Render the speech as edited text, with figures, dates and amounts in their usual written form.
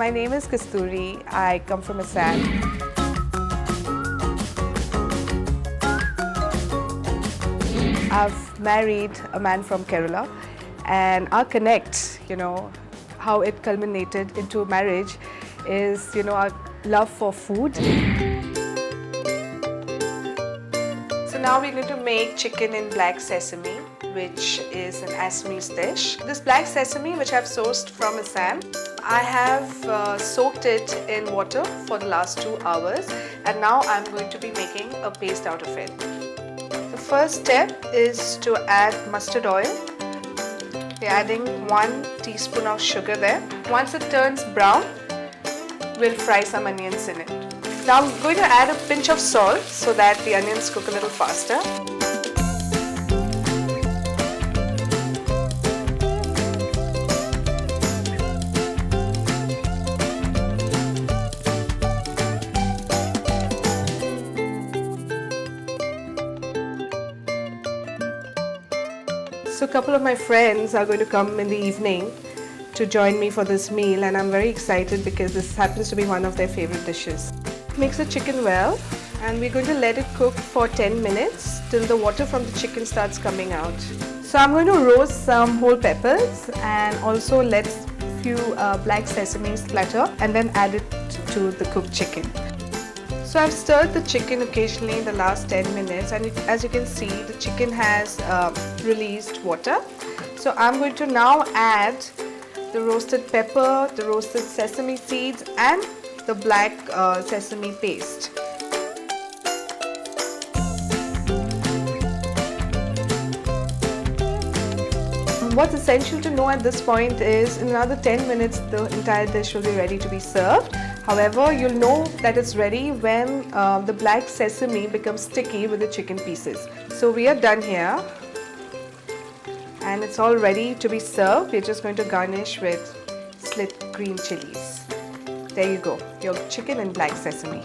my name is Kasturi. I come from Assam. I've married a man from Kerala, and our connect, how it culminated into marriage is, our love for food. So now we're going to make chicken in black sesame, which is an Assamese dish. This black sesame, which I've sourced from Assam, I have soaked it in water for the last 2 hours, and now I'm going to be making a paste out of it. The first step is to add mustard oil. We're adding 1 teaspoon of sugar there. Once it turns brown, we'll fry some onions in it. Now I'm going to add a pinch of salt so that the onions cook a little faster. So a couple of my friends are going to come in the evening to join me for this meal, and I'm very excited because this happens to be one of their favorite dishes. Mix the chicken well, and we're going to let it cook for 10 minutes till the water from the chicken starts coming out. So I'm going to roast some whole peppers and also let a few black sesame splatter and then add it to the cooked chicken. So I've stirred the chicken occasionally in the last 10 minutes, and as you can see, the chicken has released water. So I'm going to now add the roasted pepper, the roasted sesame seeds and the black sesame paste. What's essential to know at this point is in another 10 minutes the entire dish will be ready to be served. However, you'll know that it's ready when the black sesame becomes sticky with the chicken pieces. So we are done here, and it's all ready to be served. We're just going to garnish with slit green chilies. There you go, your chicken and black sesame.